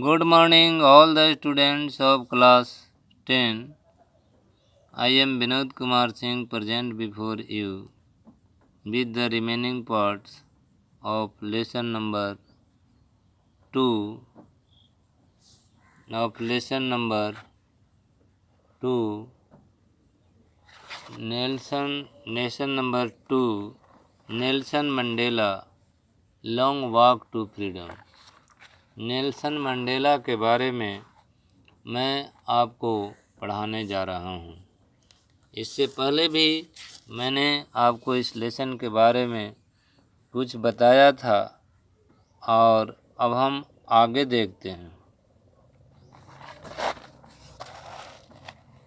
Good morning, all the students of class 10. I am Vinod Kumar Singh present before you with the remaining parts of lesson number 2 lesson number 2 Nation number 2 Nelson Mandela Long Walk to Freedom। Nelson Mandela के बारे में मैं आपको पढ़ाने जा रहा हूँ। इससे पहले भी मैंने आपको इस लेसन के बारे में कुछ बताया था और अब हम आगे देखते हैं।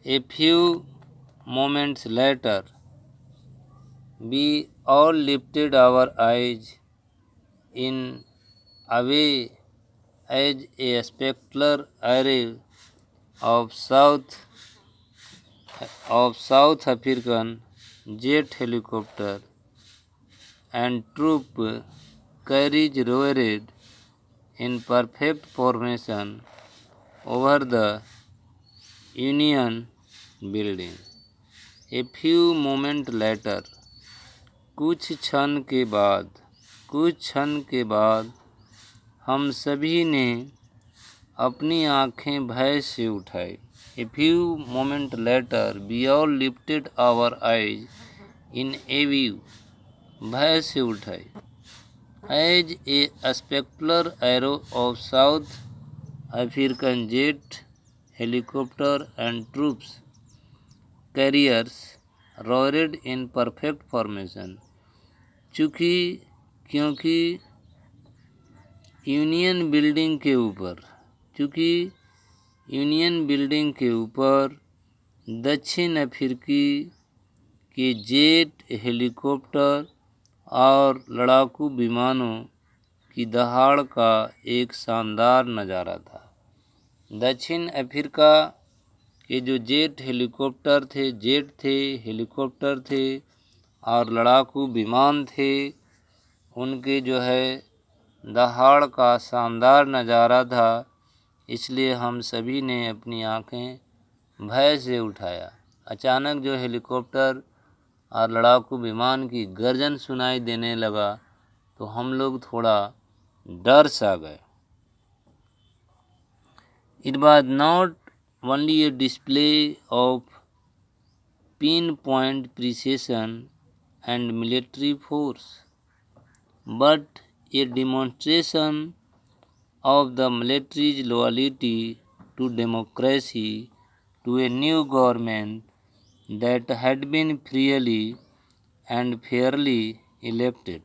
A few moments later, we all lifted our eyes in awe as a spectacular array of South African jet helicopter and troop carriage roared in perfect formation over the Union building. A few moments later, कुछ क्षण के बाद हम सभी ने अपनी आँखें भय से उठाई। A few moments later, we all lifted our eyes in awe, भय से उठाई, as a spectacular array of South African jet, helicopter and troops carriers roared in perfect formation, क्योंकि यूनियन बिल्डिंग के ऊपर दक्षिण अफ्रीकी के जेट हेलीकॉप्टर और लड़ाकू विमानों की दहाड़ का एक शानदार नज़ारा था। दक्षिण अफ्रीका के जो जेट हेलीकॉप्टर थे और लड़ाकू विमान थे, उनके जो है दहाड़ का शानदार नज़ारा था। इसलिए हम सभी ने अपनी आँखें भय से उठाया। अचानक जो हेलीकॉप्टर और लड़ाकू विमान की गर्जन सुनाई देने लगा तो हम लोग थोड़ा डर सा गए। It was not only a display of pinpoint precision and military force, but a demonstration of the military's loyalty to democracy, to a new government that had been freely and fairly elected.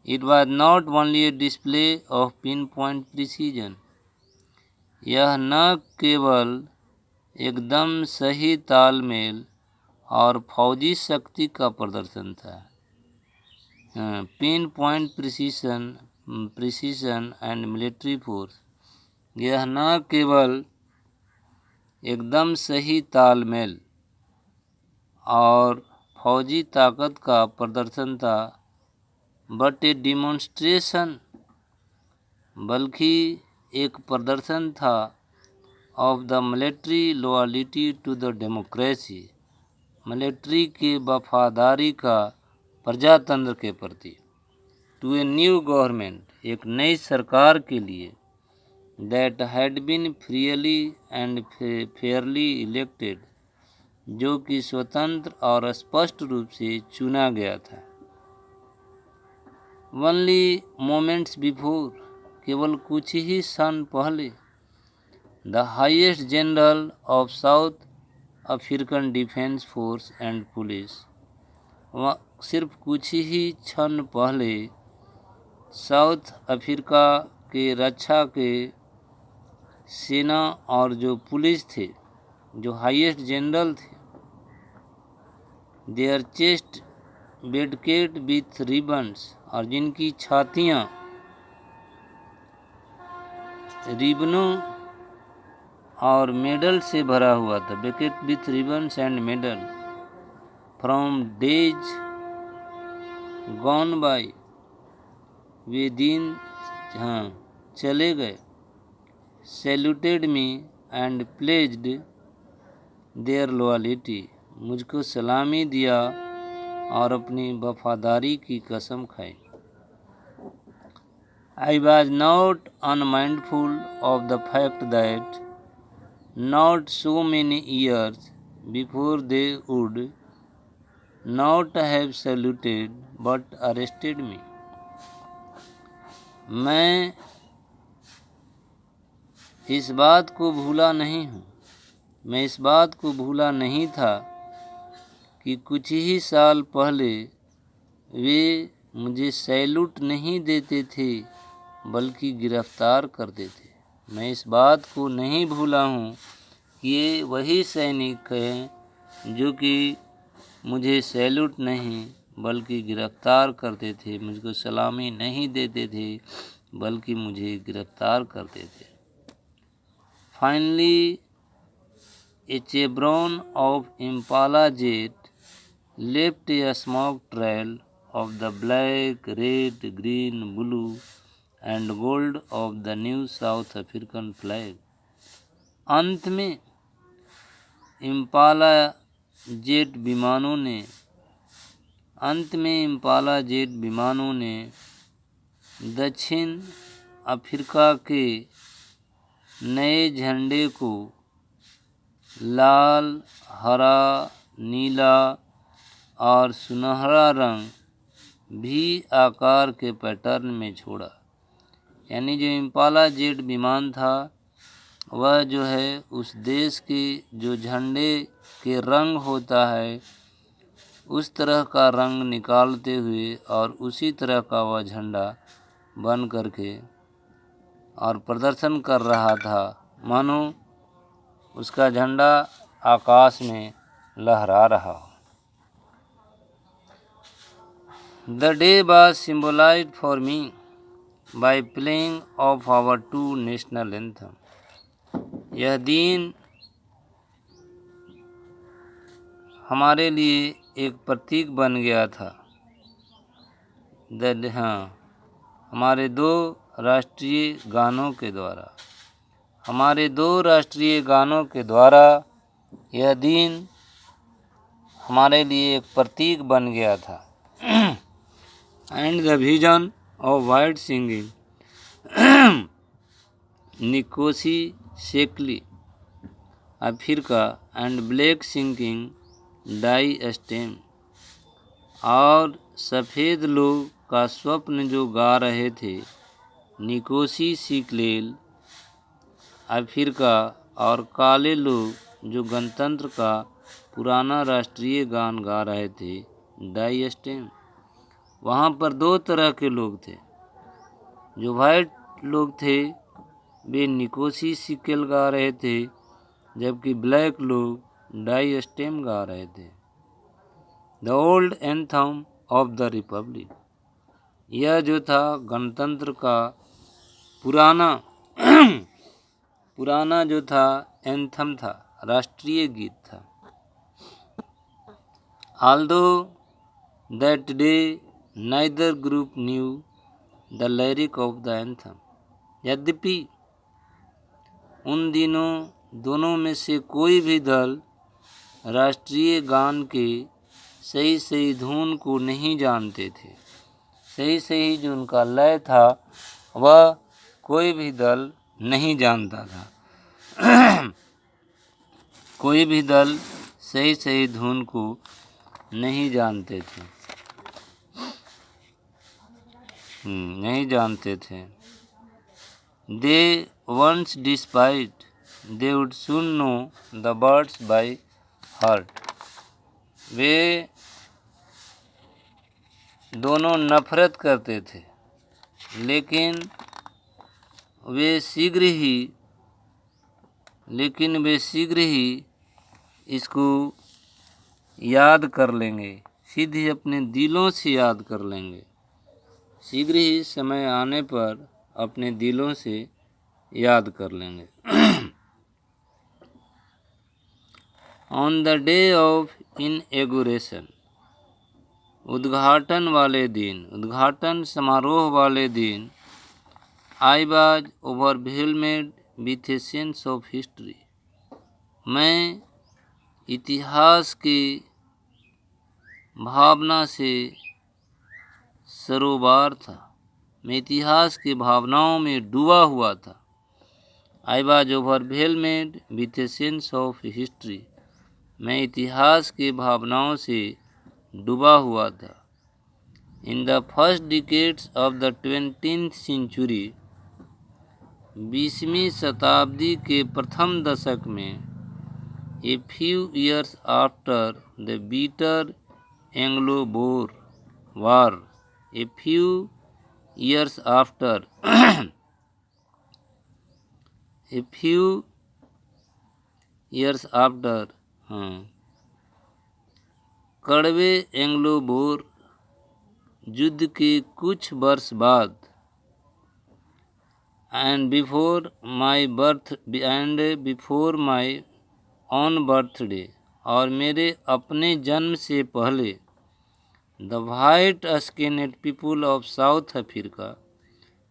It was not only a display of pinpoint precision, यह न केवल एकदम सही तालमेल और फौजी शक्ति का प्रदर्शन था, pin point precision and military force, यह न केवल एकदम सही तालमेल और फौजी ताकत का प्रदर्शन था, बट ए डिमॉन्स्ट्रेशन, बल्कि एक प्रदर्शन था of the military loyalty to the democracy, military की वफादारी का प्रजातंत्र के प्रति, टू ए न्यू गवर्नमेंट, एक नई सरकार के लिए, that had been freely and fairly elected, जो कि स्वतंत्र और स्पष्ट रूप से चुना गया था। ओनली मोमेंट्स बिफोर, केवल कुछ ही क्षण पहले, the highest general of south African defence force and police, सिर्फ कुछ ही क्षण पहले साउथ अफ्रीका के रक्षा के सेना और जो पुलिस थे, जो हाईएस्ट जनरल थे, देयर चेस्ट बेडकेट विथ रिबन्स, और जिनकी छातियाँ रिबनों और मेडल से भरा हुआ था, basket with ribbons and medal, from days gone by, वे दिन चले गए saluted me and pledged their loyalty. मुझको सलामी दिया और अपनी वफादारी की कसम खाई. I was not unmindful of the fact that not so many years before they would not have saluted but arrested me. मैं इस बात को भूला नहीं हूँ. मैं इस बात को भूला नहीं था कि कुछ ही साल पहले वे मुझे सैल्यूट नहीं देते थे बल्कि गिरफ्तार करते थे. मैं इस बात को नहीं भूला हूँ कि ये वही सैनिक हैं जो कि मुझे सैल्यूट नहीं बल्कि गिरफ्तार करते थे, मुझको सलामी नहीं देते थे बल्कि मुझे गिरफ्तार करते थे. Finally, a chevron of Impala jet left a smoke trail of the black, red, green, blue and gold of the new South African flag. अंत में इम्पाला जेट विमानों ने दक्षिण अफ्रीका के नए झंडे को लाल, हरा, नीला और सुनहरा रंग भी आकार के पैटर्न में छोड़ा. यानी जो इम्पाला जेट विमान था वह जो है उस देश के जो झंडे के रंग होता है उस तरह का रंग निकालते हुए और उसी तरह का वह झंडा बन करके और प्रदर्शन कर रहा था, मानो उसका झंडा आकाश में लहरा रहा हो. The day was symbolized for me by playing of our two national anthem. यह दिन हमारे लिए एक प्रतीक बन गया था. हमारे दो राष्ट्रीय गानों के द्वारा यह दिन हमारे लिए एक प्रतीक बन गया था. And the vision of white singing Nkosi Sikelel Africa and black singing Die Stem. और सफ़ेद लोग का स्वप्न जो गा रहे थे निकोसी सिकलेल अफ्रीका और काले लोग जो गणतंत्र का पुराना राष्ट्रीय गान गा रहे थे डाई स्टेम. वहाँ पर दो तरह के लोग थे. जो वाइट लोग थे वे निकोसी सिकेल गा रहे थे जबकि ब्लैक लोग डाई स्टेम गा रहे थे. The old anthem of the Republic. यह जो था गणतंत्र का पुराना जो था एंथम था, राष्ट्रीय गीत था. Although that day neither group knew the lyric of the anthem. यद्यपि उन दिनों दोनों में से कोई भी दल राष्ट्रीय गान के सही धुन को नहीं जानते थे. सही जो उनका लय था वह कोई भी दल नहीं जानता था. कोई भी दल सही धुन को नहीं जानते थे. They once despite they would soon know the words by heart. वे दोनों नफरत करते थे लेकिन वे शीघ्र ही इसको याद कर लेंगे. सीधे अपने दिलों से याद कर लेंगे. शीघ्र ही समय आने पर अपने दिलों से याद कर लेंगे. On the day of inauguration. उद्घाटन समारोह वाले दिन I was overwhelmed with a sense of history. मैं इतिहास की भावना से सरोबार था। मैं इतिहास की भावनाओं में डूबा हुआ था। I was overwhelmed with a sense of history. मैं इतिहास की भावनाओं से डूबा हुआ था। In the first decades of the 20th century, 20वीं शताब्दी के प्रथम दशक में, a few years after the bitter Anglo Boer war, a few years after a few years after कड़वे एंग्लो बोर युद्ध के कुछ वर्ष बाद, and before my own birthday, और मेरे अपने जन्म से पहले, the white skinned people of South Africa,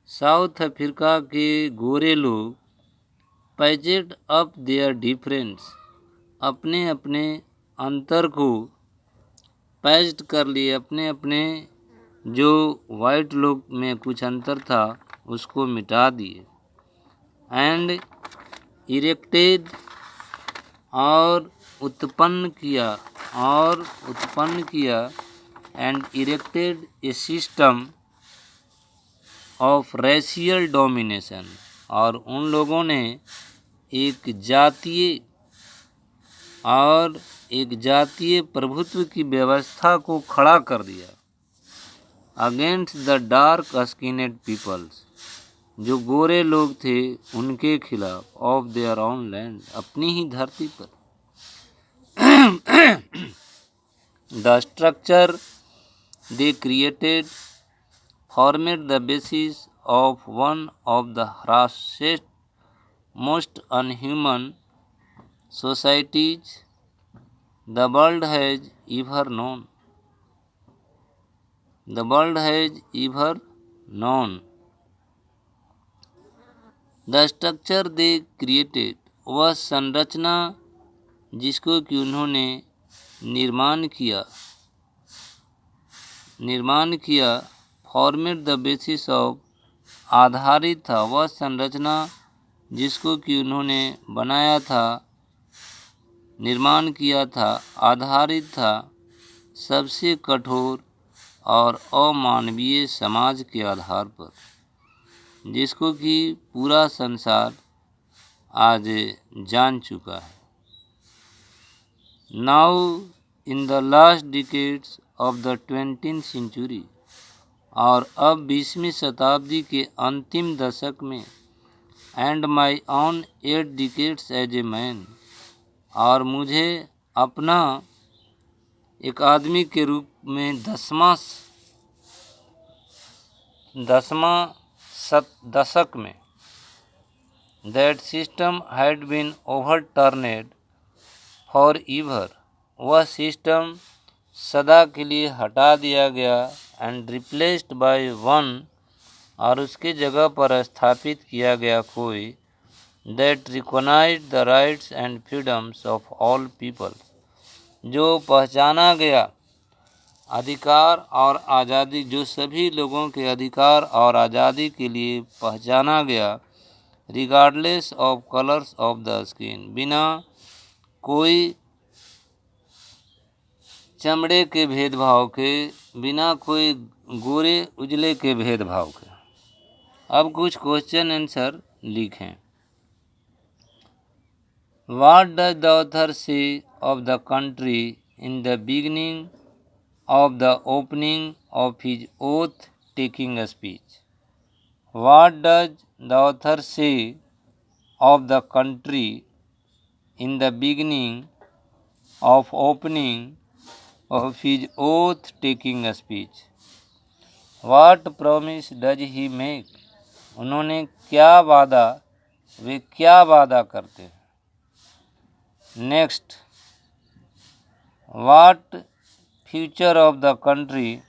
South Africa के गोरे लोग, पैचेड अप देयर डिफरेंस, अपने अपने अंतर को पैच्ड कर लिए, अपने अपने जो वाइट लोग में कुछ अंतर था उसको मिटा दिए। एंड इरेक्टेड, और उत्पन्न किया and erected A system of racial domination, और उन लोगों ने एक जातीय प्रभुत्व की व्यवस्था को खड़ा कर दिया अगेंस्ट द डार्क स्किनेड पीपल्स, जो गोरे लोग थे उनके खिलाफ, ऑफ देयर ओन लैंड, अपनी ही धरती पर। The structure they created formed the basis of one of the harshest, most unhuman societies the world has ever known. The world has ever known. The structure they created, वह संरचना जिसको कि उन्होंने निर्माण किया, फॉर्मेट द बेसिस ऑफ, आधारित था, वह संरचना जिसको कि उन्होंने बनाया था, निर्माण किया था, आधारित था सबसे कठोर और अमानवीय समाज के आधार पर, जिसको कि पूरा संसार आज जान चुका है। Now in the last decades of the 20th century, और अब 20वीं शताब्दी के अंतिम दशक में, and my own 8 decades as a man, और मुझे अपना एक आदमी के रूप में 10वां दशक में, that system had been overturned for ever, वह सिस्टम सदा के लिए हटा दिया गया, एंड रिप्लेस्ड बाय वन, और उसके जगह पर स्थापित किया गया कोई, that recognised the rights and freedoms of all people, जो पहचाना गया अधिकार और आज़ादी, जो सभी लोगों के अधिकार और आज़ादी के लिए पहचाना गया, regardless of colours of the skin, बिना कोई चमड़े के भेदभाव के, बिना कोई गोरे उजले के भेदभाव के। अब कुछ क्वेश्चन आंसर लिखें। What does the author say of the country in the beginning of the opening of his oath-taking speech? What does the author say of the country in the beginning of opening of his oath-taking speech? What promise does he make? उन्होंने क्या वादा, वे क्या वादा करते हैं? Next, what future of the country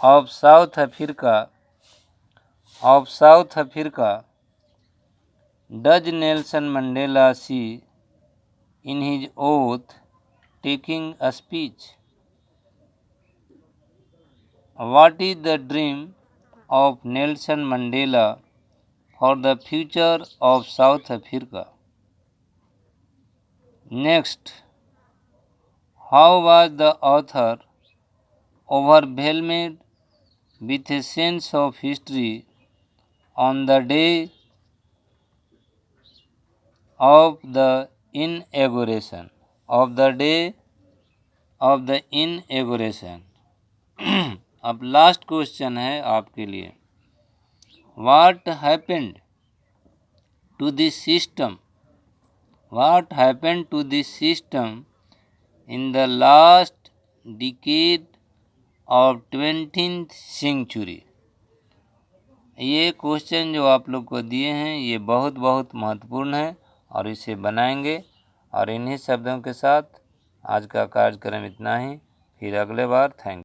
of South Africa does Nelson Mandela see in his oath taking a speech? What is the dream of Nelson Mandela for the future of South Africa? Next, how was the author overwhelmed with a sense of history on the day of the inauguration? अब last question है आपके लिए, What happened to this system? What happened to this system in the last decade of 20th century? ये question जो आप लोग को दिए हैं ये बहुत बहुत महत्वपूर्ण है और इसे बनाएंगे। और इन्हीं शब्दों के साथ आज का कार्यक्रम इतना ही, फिर अगले बार। Thank you.